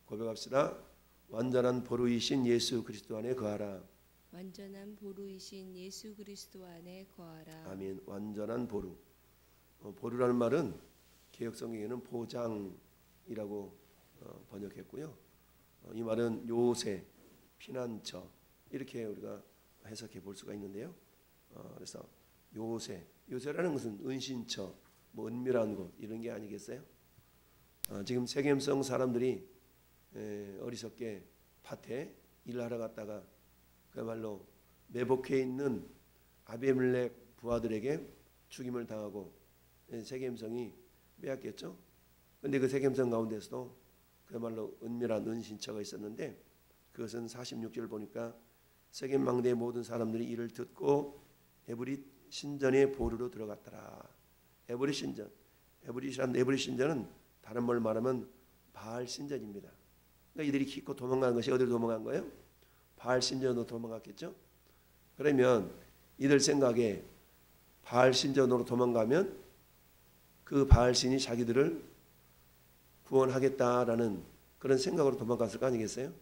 고백합시다. 완전한 보루이신 예수 그리스도 안에 거하라. 완전한 보루이신 예수 그리스도 안에 거하라. 아멘. 완전한 보루. 보루라는 말은 개역성경에는 보장이라고 번역했고요. 이 말은 요새, 피난처 이렇게 우리가 해석해 볼 수가 있는데요. 그래서 요새라는 것은 은신처, 뭐 은밀한 곳 이런 게 아니겠어요? 지금 세겜성 사람들이 어리석게 밭에 일하러 갔다가 그야말로 매복해 있는 아비멜렉 부하들에게 죽임을 당하고 세겜성이 빼앗겼죠. 그런데 그 세겜성 가운데서도 그야말로 은밀한 은신처가 있었는데 그것은 46절 보니까 세겜 망대의 모든 사람들이 이를 듣고 에브릿 신전의 보루로 들어갔더라. 에브릿 신전. 에브릿 신전은 다른 말 말하면 바알 신전입니다. 그러니까 이들이 기껏 도망간 것이 어디로 도망간 거예요? 바알 신전으로 도망갔겠죠. 그러면 이들 생각에 바알 신전으로 도망가면 그 바알 신이 자기들을 구원하겠다라는 그런 생각으로 도망갔을 거 아니겠어요?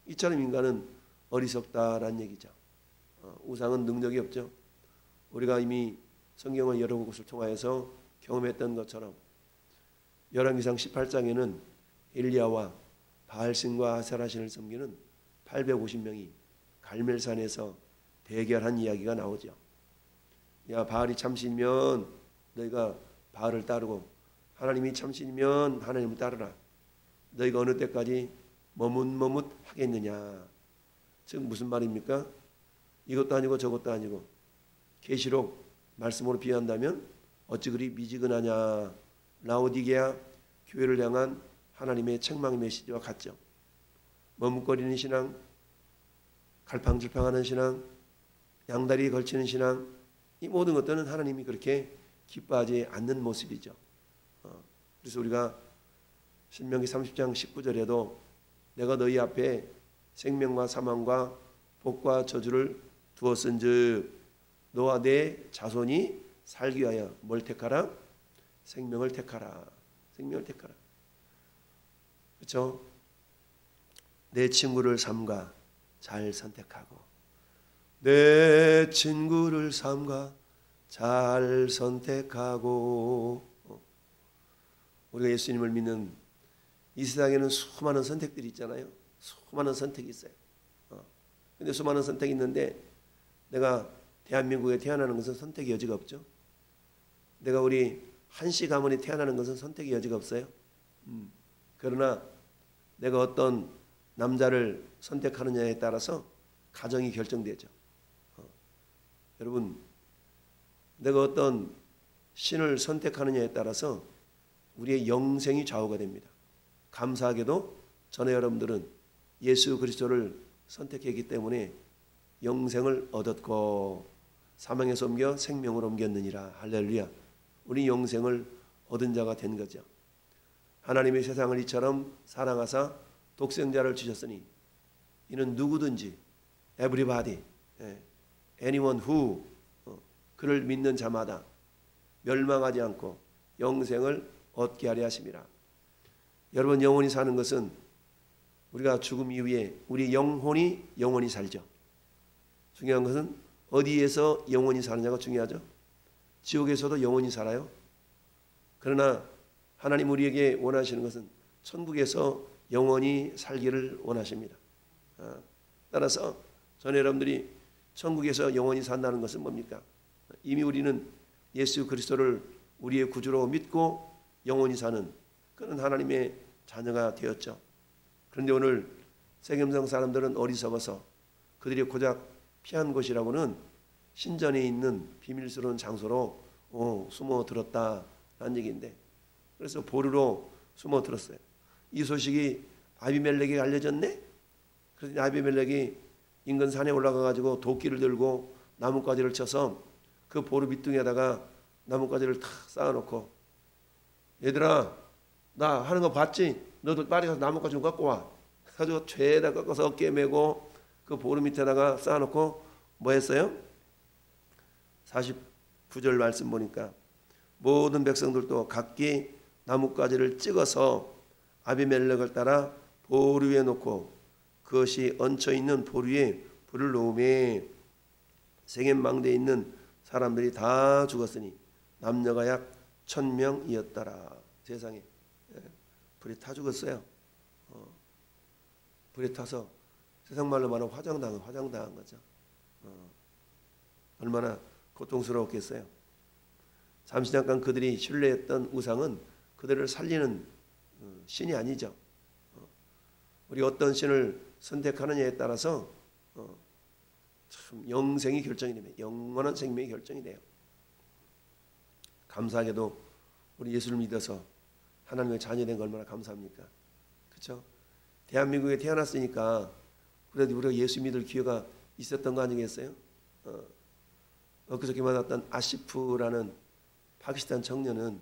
이처럼 인간은 어리석다라는 얘기죠. 우상은 능력이 없죠. 우리가 이미 성경을 여러 곳을 통하여서 경험했던 것처럼 열왕기상 18장에는 엘리야와 바알신과 아세라신을 섬기는 850명이 갈멜산에서 대결한 이야기가 나오죠. 야, 바알이 참신이면 너희가 바알을 따르고 하나님이 참신이면 하나님을 따르라. 너희가 어느 때까지 머뭇머뭇 하겠느냐. 즉 무슨 말입니까? 이것도 아니고 저것도 아니고 계시록 말씀으로 비유한다면 어찌 그리 미지근하냐. 라오디게아 교회를 향한 하나님의 책망 메시지와 같죠. 머뭇거리는 신앙, 갈팡질팡하는 신앙, 양다리에 걸치는 신앙, 이 모든 것들은 하나님이 그렇게 기뻐하지 않는 모습이죠. 그래서 우리가 신명기 30장 19절에도 내가 너희 앞에 생명과 사망과 복과 저주를 두었은즉 너와 내 자손이 살기 위하여 뭘 택하라? 생명을 택하라. 생명을 택하라. 그렇죠? 내 친구를 삼가 잘 선택하고 내 친구를 삼가 잘 선택하고 우리가 예수님을 믿는 이 세상에는 수많은 선택들이 있잖아요. 수많은 선택이 있어요. 근데 수많은 선택이 있는데 내가 대한민국에 태어나는 것은 선택의 여지가 없죠. 내가 우리 한씨 가문에 태어나는 것은 선택의 여지가 없어요. 그러나 내가 어떤 남자를 선택하느냐에 따라서 가정이 결정되죠. 여러분, 내가 어떤 신을 선택하느냐에 따라서 우리의 영생이 좌우가 됩니다. 감사하게도 전에 여러분들은 예수 그리스도를 선택했기 때문에 영생을 얻었고 사망에서 옮겨 생명으로 옮겼느니라. 할렐루야. 우리 영생을 얻은 자가 된 거죠. 하나님의 세상을 이처럼 사랑하사 독생자를 주셨으니 이는 누구든지 everybody, anyone who 그를 믿는 자마다 멸망하지 않고 영생을 얻게 하려 하심이라. 여러분, 영원히 사는 것은 우리가 죽음 이후에 우리 영혼이 영원히 살죠. 중요한 것은 어디에서 영원히 사느냐가 중요하죠. 지옥에서도 영원히 살아요. 그러나 하나님 우리에게 원하시는 것은 천국에서 영원히 살기를 원하십니다. 따라서 전에 여러분들이 천국에서 영원히 산다는 것은 뭡니까? 이미 우리는 예수 그리스도를 우리의 구주로 믿고 영원히 사는 그런 하나님의 자녀가 되었죠. 그런데 오늘 세겜성 사람들은 어리석어서 그들이 고작 피한 곳이라고는 신전에 있는 비밀스러운 장소로 숨어 들었다라는 얘기인데, 그래서 보루로 숨어 들었어요. 이 소식이 아비멜렉에게 알려졌네. 그래서 아비멜렉이 인근 산에 올라가 가지고 도끼를 들고 나뭇가지를 쳐서 그 보루 밑둥에다가 나뭇가지를 탁 쌓아놓고, 얘들아 나 하는 거 봤지? 너도 빨리 가서 나뭇가지 좀 갖고 와. 가지고 죄에다 꺾어서 어깨에 메고 그 보루 밑에다가 쌓아놓고 뭐 했어요? 49절 말씀 보니까 모든 백성들도 각기 나뭇가지를 찍어서 아비멜렉을 따라 보루 위에 놓고 그것이 얹혀 있는 보루 위에 불을 놓음에 세겜 망대에 있는 사람들이 다 죽었으니 남녀가 약 1000명이었더라. 세상에 불에 타 죽었어요. 불에 타서 세상 말로 말하면 화장당한 거죠. 얼마나 고통스러웠겠어요. 잠시 잠깐 그들이 신뢰했던 우상은 그들을 살리는 신이 아니죠. 우리 어떤 신을 선택하느냐에 따라서 참 영생이 결정이 됩니다. 영원한 생명이 결정이 돼요. 감사하게도 우리 예수를 믿어서 하나님의 자녀된 거 얼마나 감사합니까? 그렇죠? 대한민국에 태어났으니까 그래도 우리가 예수 믿을 기회가 있었던 거 아니겠어요? 엊그저께 만났던 아시프라는 파키스탄 청년은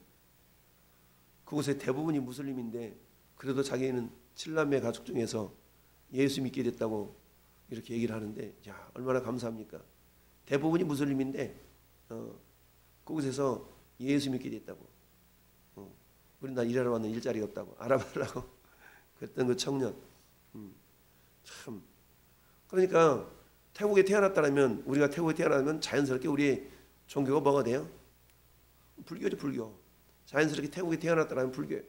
그곳의 대부분이 무슬림인데 그래도 자기는 7남매 가족 중에서 예수 믿게 됐다고 이렇게 얘기를 하는데, 야, 얼마나 감사합니까? 대부분이 무슬림인데 그곳에서 예수 믿게 됐다고. 우리 나 일하러 왔는데 일자리가 없다고 알아보려고 그랬던 그 청년. 참. 그러니까 태국에 태어났다면, 우리가 태국에 태어나면 자연스럽게 우리의 종교가 뭐가 돼요? 불교죠, 불교. 자연스럽게 태국에 태어났다면 불교예요.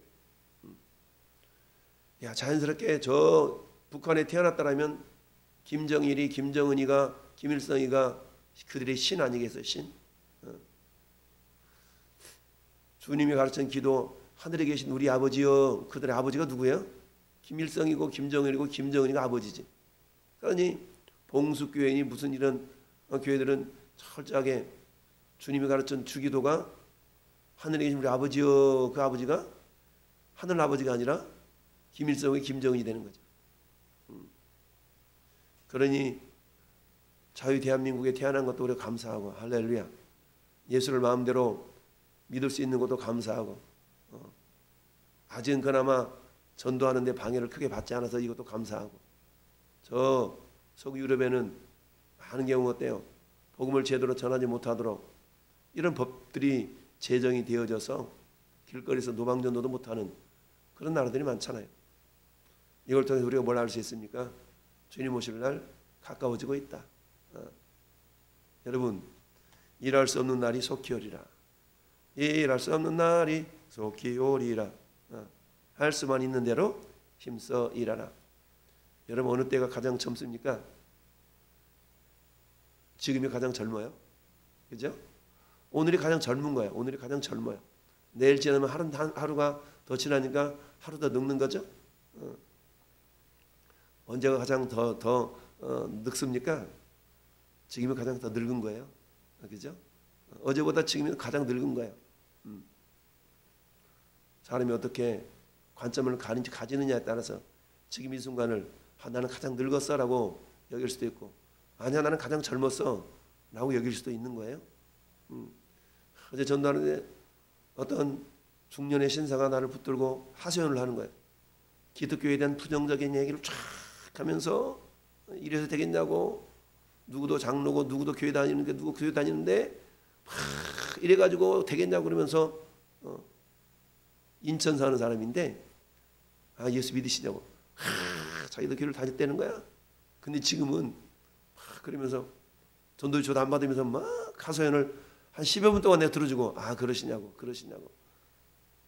야, 자연스럽게 저 북한에 태어났다면 김정일이, 김정은이가, 김일성이가 그들의 신 아니겠어요? 신. 주님이 가르친 기도, 하늘에 계신 우리 아버지여. 그들의 아버지가 누구예요? 김일성이고 김정일이고 김정은이가 아버지지. 그러니 봉숙교회니 무슨 이런 교회들은 철저하게 주님이 가르친 주기도가 하늘에 계신 우리 아버지여, 그 아버지가 하늘 아버지가 아니라 김일성이 김정은이 되는 거죠. 그러니 자유 대한민국에 태어난 것도 우리가 감사하고, 할렐루야. 예수를 마음대로 믿을 수 있는 것도 감사하고, 아직은 그나마 전도하는데 방해를 크게 받지 않아서 이것도 감사하고, 저 서구유럽에는 많은 경우가 어때요? 복음을 제대로 전하지 못하도록 이런 법들이 제정이 되어져서 길거리에서 노방전도도 못하는 그런 나라들이 많잖아요. 이걸 통해서 우리가 뭘 알 수 있습니까? 주님 오실 날 가까워지고 있다. 여러분, 일할 수 없는 날이 속히 오리라. 일할 수 없는 날이 속히 오리라. 할 수만 있는 대로 힘써 일하라. 여러분, 어느 때가 가장 젊습니까? 지금이 가장 젊어요. 그죠? 오늘이 가장 젊은 거예요. 오늘이 가장 젊어요. 내일 지나면 하루가 더 지나니까 하루 더 늙는 거죠. 언제가 가장 더 늙습니까? 지금이 가장 더 늙은 거예요. 그죠? 어제보다 지금이 가장 늙은 거예요. 사람이 어떻게 관점을 가지느냐에 따라서 지금 이 순간을 나는 가장 늙었어라고 여길 수도 있고, 아니야 나는 가장 젊었어 라고 여길 수도 있는 거예요. 어제 전도하는데 어떤 중년의 신사가 나를 붙들고 하소연을 하는 거예요. 기독교에 대한 부정적인 얘기를 쫙 하면서 이래서 되겠냐고, 누구도 장로고 누구도 교회 다니는데 누구 교회 다니는데 막 이래가지고 되겠냐고 그러면서 인천 사는 사람인데, 아, 예수 믿으시냐고, 자기도 교회를 다녔다는 거야. 근데 지금은 막 그러면서 전도 조도 안 받으면서 막 하소연을 한 10여 분 동안 내가 들어주고, 아, 그러시냐고.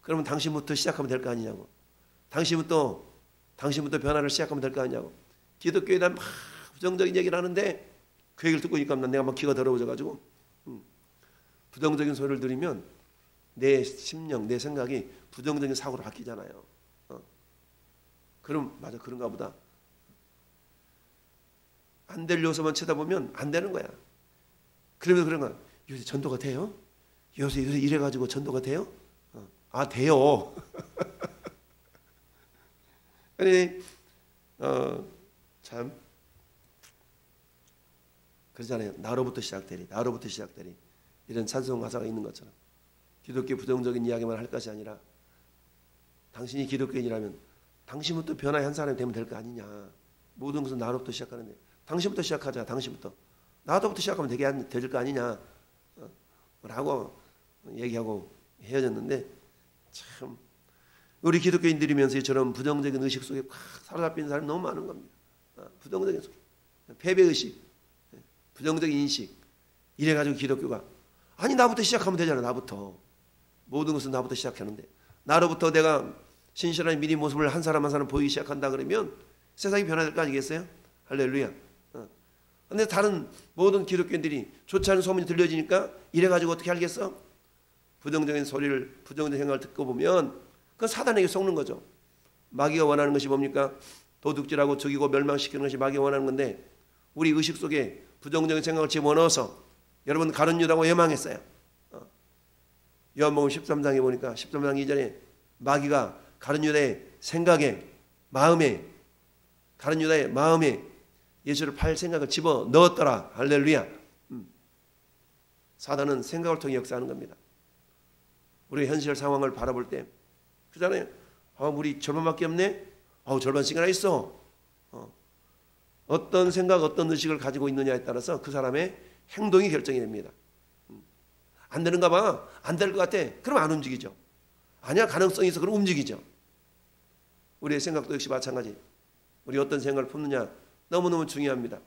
그러면 당신부터 시작하면 될 거 아니냐고. 당신부터 변화를 시작하면 될 거 아니냐고. 기독교에 대한 막 부정적인 얘기를 하는데 그 얘기를 듣고 있니까 내가 막 기가 더러워져가지고 부정적인 소리를 들으면 내 심령, 내 생각이 부정적인 사고로 바뀌잖아요. 그럼 맞아, 그런가 보다. 안 될 요소만 쳐다보면 안 되는 거야. 그러면서 그런 거야. 요새 전도가 돼요? 요새 이래가지고 전도가 돼요? 아, 돼요. 아니, 참 그러잖아요. 나로부터 시작되리 이런 찬송 가사가 있는 것처럼 기독교 부정적인 이야기만 할 것이 아니라, 당신이 기독교인이라면 당신부터 변화의 한 사람이 되면 될 거 아니냐. 모든 것은 나로부터 시작하는데 당신부터 시작하자. 당신부터, 나로부터 시작하면 될 거 아니냐 라고 얘기하고 헤어졌는데, 참 우리 기독교인들이면서 이처럼 부정적인 의식 속에 팍 사로잡힌 사람이 너무 많은 겁니다. 부정적인 속, 패배의식, 부정적인 인식. 이래가지고 기독교가 아니 나부터 시작하면 되잖아. 나부터. 모든 것은 나부터 시작하는데 나로부터 내가 신실한 미리 모습을 한 사람 한 사람 보이기 시작한다 그러면 세상이 변화될 거 아니겠어요? 할렐루야. 근데 다른 모든 기독교인들이 좋지 않은 소문이 들려지니까 이래가지고 어떻게 알겠어? 부정적인 소리를, 부정적인 생각을 듣고 보면 그건 사단에게 속는 거죠. 마귀가 원하는 것이 뭡니까? 도둑질하고 죽이고 멸망시키는 것이 마귀가 원하는 건데 우리 의식 속에 부정적인 생각을 집어넣어서 여러분 가룟 유다가 왜 망했어요? 요한복음 13장에 보니까 13장 이전에 마귀가 가룟 유다의 생각에 마음에 가룟 유다의 마음에 예수를 팔 생각을 집어 넣었더라. 할렐루야. 사단은 생각을 통해 역사하는 겁니다. 우리 현실 상황을 바라볼 때 그잖아요. 우리 절반밖에 없네. 절반씩이나 있어. 어떤 생각, 어떤 의식을 가지고 있느냐에 따라서 그 사람의 행동이 결정이 됩니다. 안 되는가 봐. 안 될 것 같아. 그럼 안 움직이죠. 아니야, 가능성이 있어. 그럼 움직이죠. 우리의 생각도 역시 마찬가지. 우리 어떤 생각을 품느냐 너무너무 중요합니다.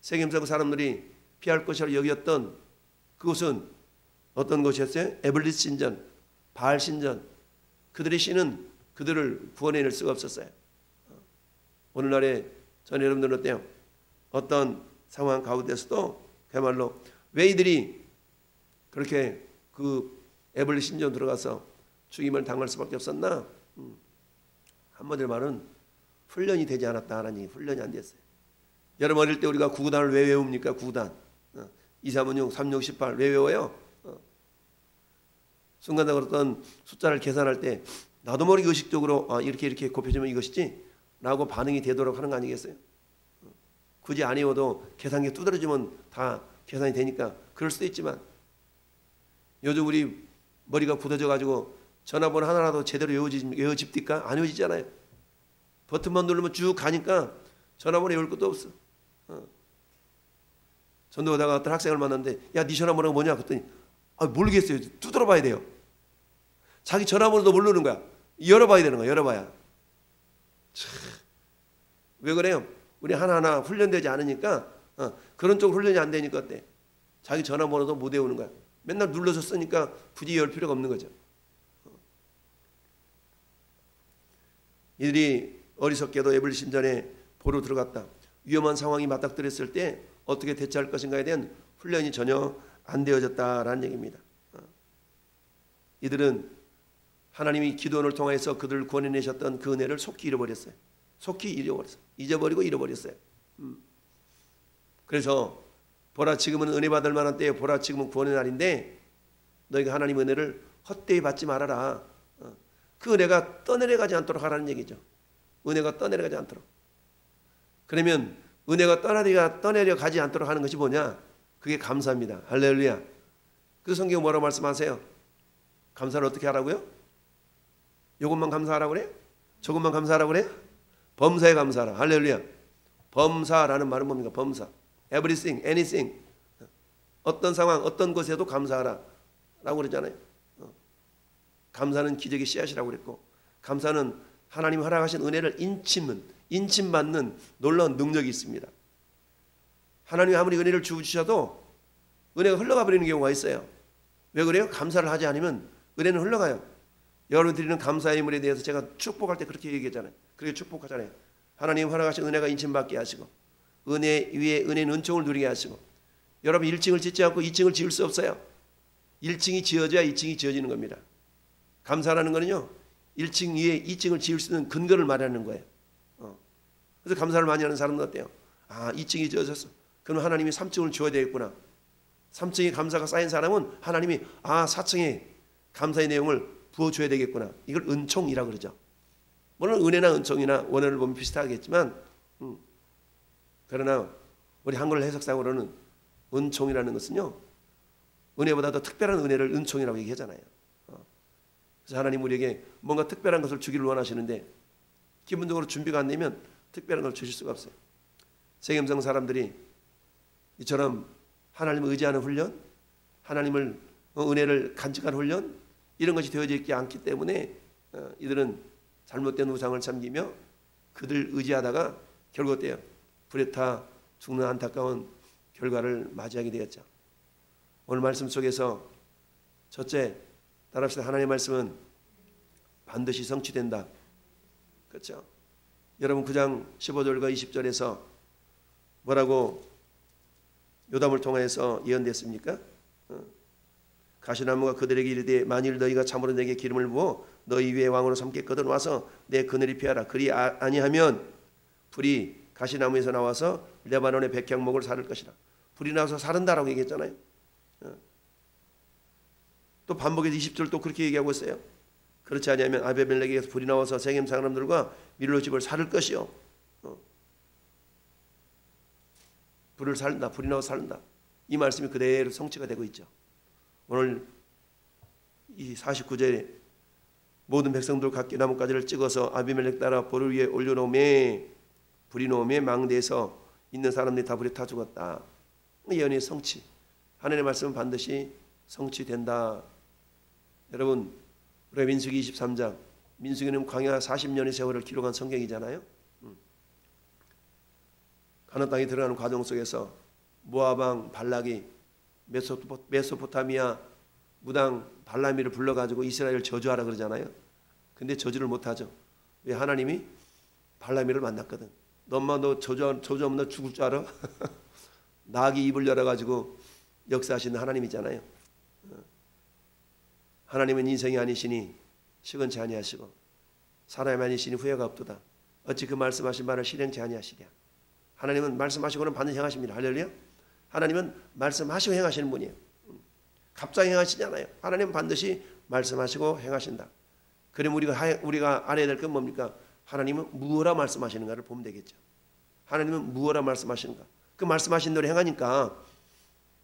세겜사 사람들이 피할 것이라고 여겼던 그것은 어떤 것이었어요? 에블리스 신전, 바알 신전. 그들의 신은 그들을 구원해낼 수가 없었어요. 오늘날에 전 여러분들은 어때요? 어떤 상황 가운데서도 그야말로 왜 이들이 그렇게 그 에블리스 신전 들어가서 죽임을 당할 수밖에 없었나? 한마디로 말은 훈련이 되지 않았다라는 얘기. 훈련이 안 됐어요. 여러분 어릴 때 우리가 구구단을 왜 외웁니까? 구구단 2, 3, 5, 6, 3, 6, 18 왜 외워요? 순간적으로 어떤 숫자를 계산할 때 나도 모르게 의식적으로 이렇게 곱해주면 이것이지 라고 반응이 되도록 하는 거 아니겠어요? 굳이 안 외워도 계산기 두드려주면 다 계산이 되니까 그럴 수도 있지만 요즘 우리 머리가 굳어져 가지고 전화번호 하나라도 제대로 외워집니까? 안 외워지잖아요. 버튼만 누르면 쭉 가니까 전화번호 외울 것도 없어. 전도하다가 어떤 학생을 만났는데 야, 네 전화번호가 뭐냐? 그랬더니 모르겠어요. 두드려 봐야 돼요. 자기 전화번호도 모르는 거야. 열어봐야 되는 거야. 열어봐야. 참. 왜 그래요? 우리 하나하나 훈련되지 않으니까 그런 쪽으로 훈련이 안 되니까 어때? 자기 전화번호도 못 외우는 거야. 맨날 눌러서 쓰니까 굳이 열 필요가 없는 거죠. 이들이 어리석게도 에블리스 신전에 보러 들어갔다. 위험한 상황이 맞닥뜨렸을 때 어떻게 대처할 것인가에 대한 훈련이 전혀 안 되어졌다라는 얘기입니다. 이들은 하나님이 기도원을 통해서 그들을 구원해내셨던 그 은혜를 속히 잃어버렸어요. 속히 잃어버렸어요. 잊어버리고 잃어버렸어요. 그래서 보라 지금은 은혜 받을 만한 때에 보라 지금은 구원의 날인데 너희가 하나님의 은혜를 헛되이 받지 말아라. 그 은혜가 떠내려가지 않도록 하라는 얘기죠. 은혜가 떠내려가지 않도록. 그러면 은혜가 떠내려가지 않도록 하는 것이 뭐냐? 그게 감사입니다. 할렐루야. 그래서 성경 뭐라고 말씀하세요? 감사를 어떻게 하라고요? 이것만 감사하라고 그래? 저것만 감사하라고 그래? 범사에 감사하라. 할렐루야. 범사라는 말은 뭡니까? 범사. Everything, anything. 어떤 상황, 어떤 것에도 감사하라 라고 그러잖아요. 감사는 기적의 씨앗이라고 그랬고 감사는 하나님 허락하신 은혜를 인침받는 놀라운 능력이 있습니다. 하나님이 아무리 은혜를 주셔도 은혜가 흘러가 버리는 경우가 있어요. 왜 그래요? 감사를 하지 않으면 은혜는 흘러가요. 여러분 드리는 감사의 인물에 대해서 제가 축복할 때 그렇게 얘기하잖아요. 그렇게 축복하잖아요. 하나님 허락하신 은혜가 인침받게 하시고 은혜 위에 은혜는 은총을 누리게 하시고 여러분 1층을 짓지 않고 2층을 지을 수 없어요. 1층이 지어져야 2층이 지어지는 겁니다. 감사라는 거는요. 1층 위에 2층을 지을 수 있는 근거를 말하는 거예요. 그래서 감사를 많이 하는 사람은 어때요? 2층이 지어졌어. 그럼 하나님이 3층을 주어야 되겠구나. 3층에 감사가 쌓인 사람은 하나님이 4층에 감사의 내용을 부어줘야 되겠구나. 이걸 은총이라고 그러죠. 물론 은혜나 은총이나 원어를 보면 비슷하겠지만 그러나 우리 한글 해석상으로는 은총이라는 것은요. 은혜보다 더 특별한 은혜를 은총이라고 얘기하잖아요. 그래서 하나님 우리에게 뭔가 특별한 것을 주기를 원하시는데 기본적으로 준비가 안 되면 특별한 걸 주실 수가 없어요. 세겜성 사람들이 이처럼 하나님을 의지하는 훈련, 하나님을 은혜를 간직하는 훈련 이런 것이 되어져 있지 않기 때문에 이들은 잘못된 우상을 섬기며 그들 의지하다가 결국 어때요? 불에 타 죽는 안타까운 결과를 맞이하게 되었죠. 오늘 말씀 속에서 첫째, 따라합시다. 하나님의 말씀은 반드시 성취된다. 그렇죠? 여러분 9장 15절과 20절에서 뭐라고 요담을 통하여서 예언됐습니까? 가시나무가 그들에게 이르되 만일 너희가 참으로 내게 기름을 부어 너희 위에 왕으로 삼겠거든 와서 내 그늘이 피하라. 그리 아니하면 불이 가시나무에서 나와서 레바논의 백향목을 사를 것이라. 불이 나와서 사른다라고 얘기했잖아요. 또 반복해서 20절 또 그렇게 얘기하고 있어요. 그렇지 아니하면 아비멜렉에게서 불이 나와서 세겜 사람들과 밀로 집을 사를 것이요. 불을 살린다. 불이 나와서 살린다. 이 말씀이 그대로 성취가 되고 있죠. 오늘 이 49절에 모든 백성들 각기 나뭇가지를 찍어서 아비멜렉 따라 보를 위에 올려놓음에 불이 놓음에 망대에서 있는 사람들이 다 불에 타 죽었다. 예언의 성취. 하나님의 말씀은 반드시 성취된다. 여러분 우리 민수기 23장, 민수기는 광야 40년의 세월을 기록한 성경이잖아요. 가나안 땅에 들어가는 과정 속에서 모압 왕 발락이 메소포타미아 무당 발라미를 불러가지고 이스라엘을 저주하라 그러잖아요. 근데 저주를 못하죠. 왜? 하나님이 발라미를 만났거든. 너 저주하면 너 죽을 줄 알아? 나귀 입을 열어가지고 역사하시는 하나님이잖아요. 하나님은 인생이 아니시니 시건치 아니하시고 사람이 아니시니 후회가 없도다. 어찌 그 말씀하신 말을 실행치 아니하시랴. 하나님은 말씀하시고는 반드시 행하십니다. 할렐루야. 하나님은 말씀하시고 행하시는 분이에요. 갑자기 행하시잖아요. 하나님은 반드시 말씀하시고 행하신다. 그럼 우리가 알아야 될 건 뭡니까? 하나님은 무엇라 말씀하시는가를 보면 되겠죠. 하나님은 무엇라 말씀하시는가? 그 말씀하신 대로 행하니까,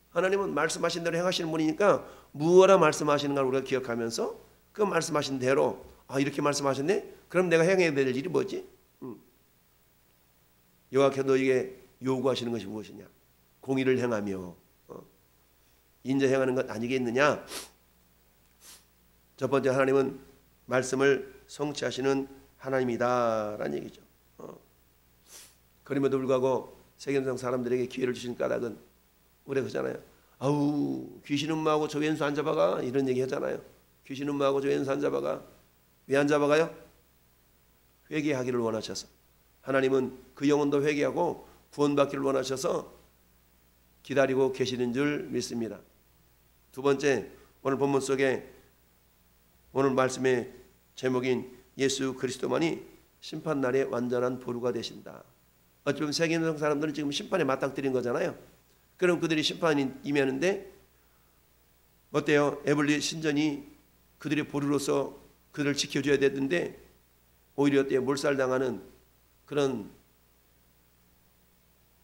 하나님은 말씀하신 대로 행하시는 분이니까 무엇라 말씀하시는가를 우리가 기억하면서 그 말씀하신 대로 이렇게 말씀하셨네? 그럼 내가 행해야 될 일이 뭐지? 여호와께서 너에게 요구하시는 것이 무엇이냐? 공의를 행하며 인자 행하는 것 아니겠느냐? 첫 번째, 하나님은 말씀을 성취하시는 하나님이다라는 얘기죠. 그럼에도 불구하고 세겜성 사람들에게 기회를 주신 까닭은 우리가 그러잖아요. 귀신 음모하고 저 왼수 안 잡아가, 이런 얘기 하잖아요. 귀신 음모하고 저 왼수 안 잡아가. 왜 안 잡아가요? 회개하기를 원하셔서. 하나님은 그 영혼도 회개하고 구원받기를 원하셔서 기다리고 계시는 줄 믿습니다. 두 번째, 오늘 본문 속에 오늘 말씀의 제목인 예수 그리스도만이 심판날의 완전한 보루가 되신다. 어쩌면 세계성 사람들은 지금 심판에 맞닥뜨린 거잖아요. 그럼 그들이 심판이 임하는데 어때요? 에블리 신전이 그들의 보루로서 그들을 지켜줘야 되는데 오히려 어때요? 몰살당하는 그런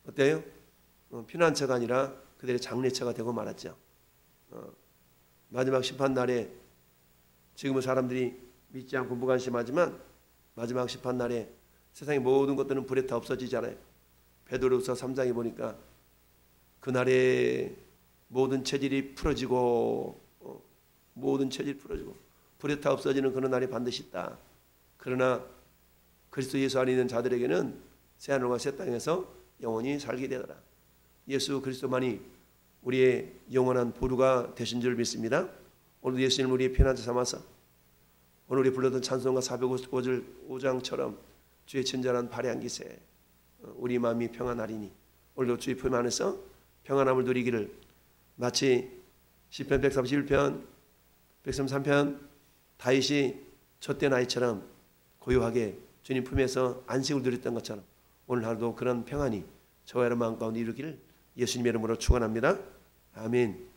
어때요? 피난처가 아니라 그들의 장례처가 되고 말았죠. 마지막 심판날에 지금은 사람들이 믿지 않고 무관심하지만 마지막 심판날에 세상의 모든 것들은 불에 타 없어지잖아요. 베드로후서 3장에 보니까 그날에 모든 체질이 풀어지고 모든 체질이 풀어지고 불에 타 없어지는 그런 날이 반드시 있다. 그러나 그리스도 예수 안에 있는 자들에게는 새하늘과 새 땅에서 영원히 살게 되더라. 예수 그리스도만이 우리의 영원한 보루가 되신 줄 믿습니다. 오늘 예수님을 우리의 피난처 삼아서 오늘 우리 불렀던 찬송가 455장처럼 주의 친절한 발의 안기세 우리 마음이 평안하리니 오늘도 주의 품 안에서 평안함을 누리기를 마치 시편 131편 133편 다윗이 젖된 아이처럼 고요하게 주님 품에서 안식을 누렸던 것처럼 오늘 하루도 그런 평안이 저와 여러분 마음 가운데 이루기를 예수님의 이름으로 축원합니다. 아멘.